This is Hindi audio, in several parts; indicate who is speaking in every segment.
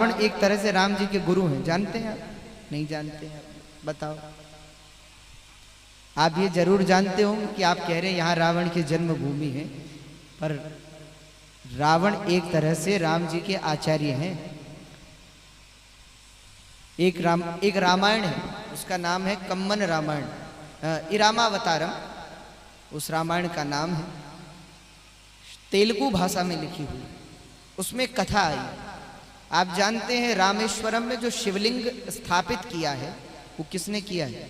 Speaker 1: रावण एक तरह से राम जी के गुरु हैं, जानते हैं आप? नहीं जानते हैं? बताओ। आप ये जरूर जानते हो कि आप कह रहे हैं यहाँ रावण की जन्मभूमि है, पर रावण एक तरह से राम जी के आचार्य हैं। एक रामायण है, उसका नाम है कम्मन रामायण, इरामावतारम उस रामायण का नाम है। तेलुगु भाषा में लिखी हुई, उसमें कथा आई। आप जानते हैं रामेश्वरम में जो शिवलिंग स्थापित किया है वो किसने किया है?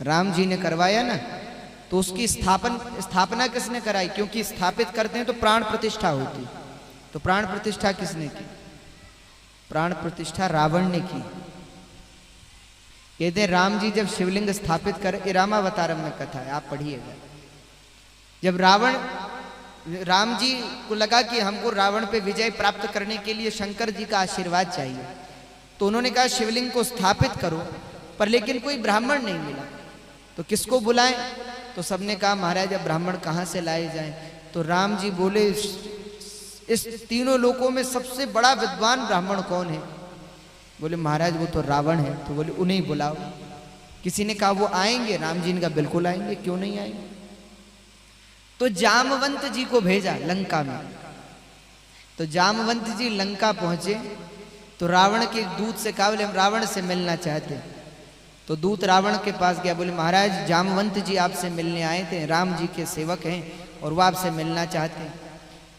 Speaker 1: राम जी ने करवाया ना। तो उसकी स्थापना किसने कराई? क्योंकि स्थापित करते हैं तो प्राण प्रतिष्ठा होती, तो प्राण प्रतिष्ठा किसने की? प्राण प्रतिष्ठा रावण ने की। कहते हैं राम जी जब शिवलिंग स्थापित कर, इरामावतारम में कथा है, आप पढ़िएगा। जब राम जी को लगा कि हमको रावण पे विजय प्राप्त करने के लिए शंकर जी का आशीर्वाद चाहिए, तो उन्होंने कहा शिवलिंग को स्थापित करो, पर लेकिन कोई ब्राह्मण नहीं मिला, तो किसको बुलाएं? तो सबने कहा महाराज अब ब्राह्मण कहाँ से लाए जाएं? तो राम जी बोले इस तीनों लोकों में सबसे बड़ा विद्वान ब्राह्मण कौन है? बोले महाराज वो तो रावण है। तो बोले उन्हें बुलाओ। किसी ने कहा वो आएंगे? राम जी ने कहा बिल्कुल आएंगे, क्यों नहीं आएंगे। तो जामवंत जी को भेजा लंका में। तो जामवंत जी लंका पहुंचे तो रावण के दूत से कहा बोले हम रावण से मिलना चाहते हैं। तो दूत रावण के पास गया, बोले महाराज जामवंत जी आपसे मिलने आए थे, राम जी के सेवक हैं और वो आपसे मिलना चाहते हैं।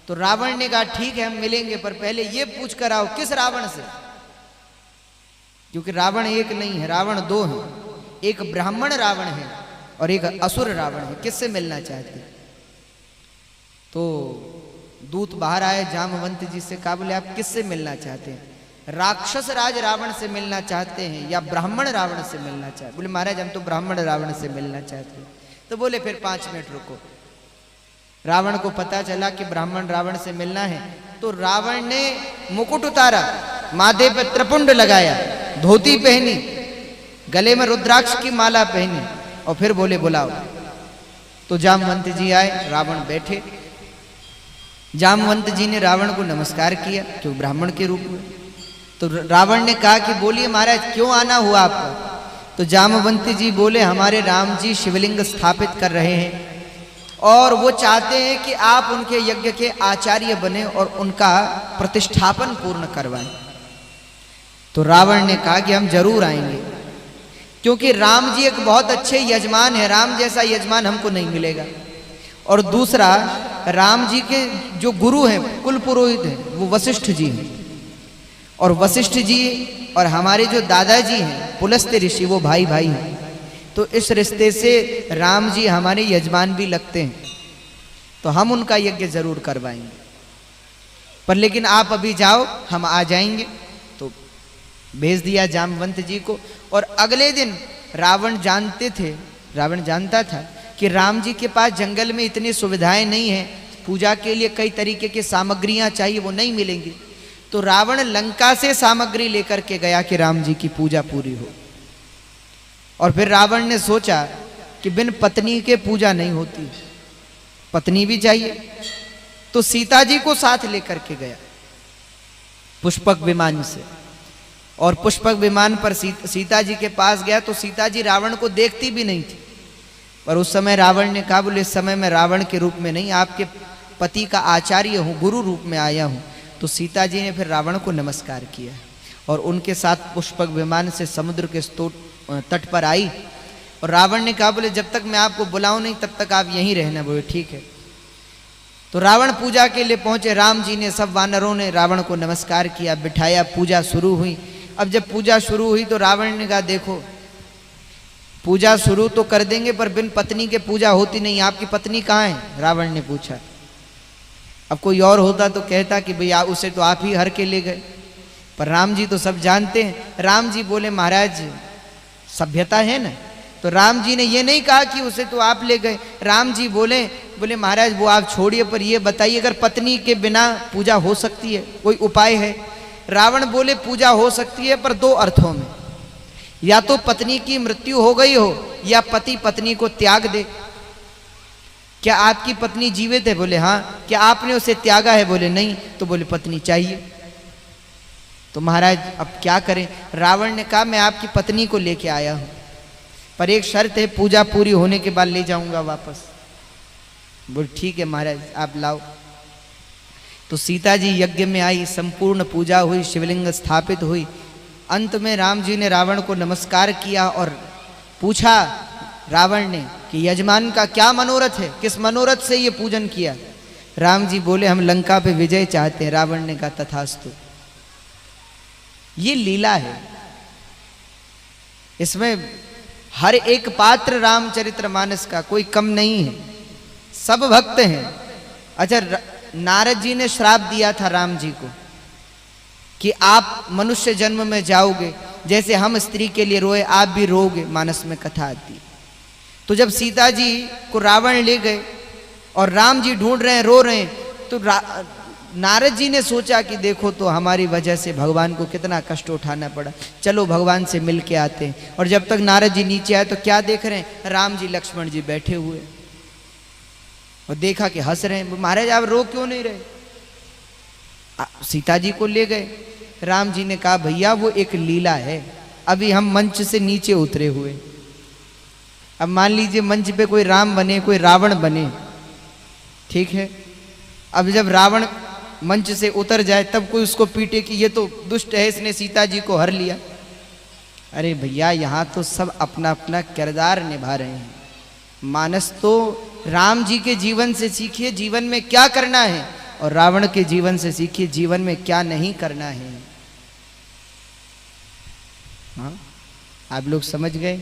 Speaker 1: तो रावण ने कहा ठीक है हम मिलेंगे, पर पहले ये पूछ कर आओ किस रावण से, क्योंकि रावण एक नहीं है, रावण दो है। एक ब्राह्मण रावण है और एक असुर रावण है, किससे मिलना चाहते? तो दूत बाहर आए, जामवंत जी से कहा बोले आप किससे मिलना चाहते हैं? राक्षस राज रावण से मिलना चाहते हैं या ब्राह्मण रावण से मिलना चाहते? बोले महाराज हम तो ब्राह्मण रावण से मिलना चाहते हैं। तो बोले फिर 5 मिनट रुको। रावण को पता चला कि ब्राह्मण रावण से मिलना है, तो रावण ने मुकुट उतारा, माथे पर त्रिपुंड लगाया, धोती पहनी, गले में रुद्राक्ष की माला पहनी और फिर बोले बुलाओ। तो जामवंत जी आए, रावण बैठे। जामवंत जी ने रावण को नमस्कार किया क्यों ब्राह्मण के रूप में। तो रावण ने कहा कि बोलिए महाराज क्यों आना हुआ आपका? तो जामवंत जी बोले हमारे राम जी शिवलिंग स्थापित कर रहे हैं और वो चाहते हैं कि आप उनके यज्ञ के आचार्य बने और उनका प्रतिष्ठापन पूर्ण करवाएं। तो रावण ने कहा कि हम जरूर आएंगे, क्योंकि राम जी एक बहुत अच्छे यजमान है, राम जैसा यजमान हमको नहीं मिलेगा। और दूसरा राम जी के जो गुरु हैं, कुल पुरोहित हैं, वो वशिष्ठ जी हैं, और वशिष्ठ जी और हमारे जो दादाजी हैं पुलस्त्य ऋषि, वो भाई भाई हैं। तो इस रिश्ते से राम जी हमारे यजमान भी लगते हैं, तो हम उनका यज्ञ जरूर करवाएंगे, पर लेकिन आप अभी जाओ हम आ जाएंगे। तो भेज दिया जामवंत जी को। और अगले दिन रावण जानता था कि राम जी के पास जंगल में इतनी सुविधाएं नहीं है, पूजा के लिए कई तरीके की सामग्रियां चाहिए, वो नहीं मिलेंगी। तो रावण लंका से सामग्री लेकर के गया कि राम जी की पूजा पूरी हो। और फिर रावण ने सोचा कि बिन पत्नी के पूजा नहीं होती, पत्नी भी चाहिए। तो सीता जी को साथ लेकर के गया पुष्पक विमान से, और पुष्पक विमान पर सीता जी के पास गया। तो सीता जी रावण को देखती भी नहीं थी, पर उस समय रावण ने कहा बोले इस समय मैं रावण के रूप में नहीं, आपके पति का आचार्य हूँ, गुरु रूप में आया हूँ। तो सीता जी ने फिर रावण को नमस्कार किया और उनके साथ पुष्पक विमान से समुद्र के तट पर आई। और रावण ने कहा बोले जब तक मैं आपको बुलाऊं नहीं तब तक आप यहीं रहना। बोले ठीक है। तो रावण पूजा के लिए पहुंचे। राम जी ने, सब वानरों ने रावण को नमस्कार किया, बिठाया, पूजा शुरू हुई। अब जब पूजा शुरू हुई तो रावण ने कहा देखो पूजा शुरू तो कर देंगे पर बिन पत्नी के पूजा होती नहीं, आपकी पत्नी कहाँ है? रावण ने पूछा। अब कोई और होता तो कहता कि भैया उसे तो आप ही हर के ले गए, पर राम जी तो सब जानते हैं। राम जी बोले महाराज सभ्यता है ना। तो राम जी ने ये नहीं कहा कि उसे तो आप ले गए। राम जी बोले महाराज वो आप छोड़िए, पर ये बताइए अगर पत्नी के बिना पूजा हो सकती है, कोई उपाय है? रावण बोले पूजा हो सकती है पर 2 अर्थों में, या तो पत्नी की मृत्यु हो गई हो या पति पत्नी को त्याग दे। क्या आपकी पत्नी जीवित है? बोले हाँ। क्या आपने उसे त्यागा है? बोले नहीं। तो बोले पत्नी चाहिए। तो महाराज अब क्या करें? रावण ने कहा मैं आपकी पत्नी को लेके आया हूं, पर एक शर्त है, पूजा पूरी होने के बाद ले जाऊंगा वापस। बोल ठीक है महाराज, आप लाओ। तो सीता जी यज्ञ में आई, संपूर्ण पूजा हुई, शिवलिंग स्थापित हुई। अंत में राम जी ने रावण को नमस्कार किया और पूछा रावण ने कि यजमान का क्या मनोरथ है, किस मनोरथ से ये पूजन किया? राम जी बोले हम लंका पे विजय चाहते हैं। रावण ने कहा तथास्तु। ये लीला है, इसमें हर एक पात्र रामचरितमानस का कोई कम नहीं है, सब भक्त हैं। अच्छा, नारद जी ने श्राप दिया था राम जी को कि आप मनुष्य जन्म में जाओगे, जैसे हम स्त्री के लिए रोए आप भी रोगे, मानस में कथा आती। तो जब सीता जी को रावण ले गए और राम जी ढूंढ रहे हैं, रो रहे हैं, तो नारद जी ने सोचा कि देखो तो हमारी वजह से भगवान को कितना कष्ट उठाना पड़ा, चलो भगवान से मिल के आते हैं। और जब तक नारद जी नीचे आए तो क्या देख रहे हैं? राम जी लक्ष्मण जी बैठे हुए, और देखा कि हंस रहे हैं। महाराज आप रो क्यों नहीं रहे? सीता जी को ले गए। राम जी ने कहा भैया वो एक लीला है, अभी हम मंच से नीचे उतरे हुए। अब मान लीजिए मंच पे कोई राम बने, कोई रावण बने, ठीक है। अब जब रावण मंच से उतर जाए तब कोई उसको पीटे कि ये तो दुष्ट है, इसने सीता जी को हर लिया। अरे भैया यहाँ तो सब अपना अपना किरदार निभा रहे हैं। मानस तो राम जी के जीवन से सीखिए जीवन में क्या करना है, और रावण के जीवन से सीखिए जीवन में क्या नहीं करना है। हाँ, आप लोग समझ गए?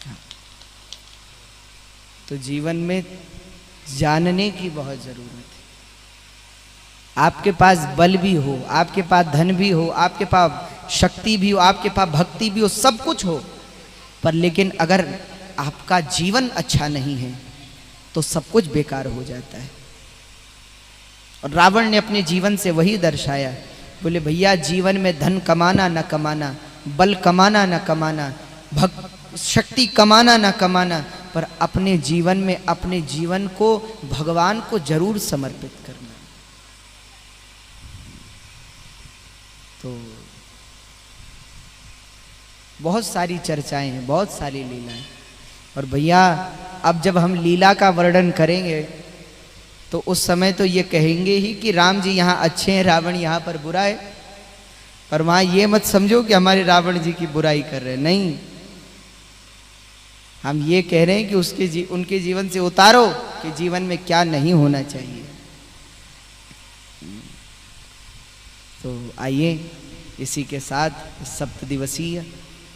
Speaker 1: हाँ। तो जीवन में जानने की बहुत जरूरत है। आपके पास बल भी हो, आपके पास धन भी हो, आपके पास शक्ति भी हो, आपके पास भक्ति भी हो, सब कुछ हो, पर लेकिन अगर आपका जीवन अच्छा नहीं है तो सब कुछ बेकार हो जाता है। और रावण ने अपने जीवन से वही दर्शाया। बोले भैया जीवन में धन कमाना न कमाना, बल कमाना न कमाना, शक्ति कमाना न कमाना, पर अपने जीवन में अपने जीवन को भगवान को जरूर समर्पित करना। तो बहुत सारी चर्चाएं हैं, बहुत सारी लीलाएं। और भैया अब जब हम लीला का वर्णन करेंगे तो उस समय तो ये कहेंगे ही कि राम जी यहाँ अच्छे हैं, रावण यहाँ पर बुरा है। पर वहाँ ये मत समझो कि हमारे रावण जी की बुराई कर रहे हैं, नहीं। हम ये कह रहे हैं कि उनके जीवन से उतारो कि जीवन में क्या नहीं होना चाहिए। तो आइए इसी के साथ सप्त दिवसीय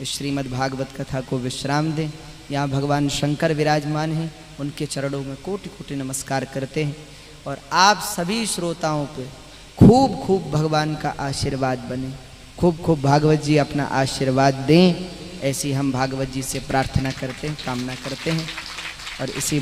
Speaker 1: श्रीमद् भागवत कथा को विश्राम दें। यहाँ भगवान शंकर विराजमान हैं, उनके चरणों में कोटि कोटि नमस्कार करते हैं। और आप सभी श्रोताओं पे खूब खूब भगवान का आशीर्वाद बने, खूब खूब भागवत जी अपना आशीर्वाद दें, ऐसी हम भागवत जी से प्रार्थना करते हैं, कामना करते हैं। और इसी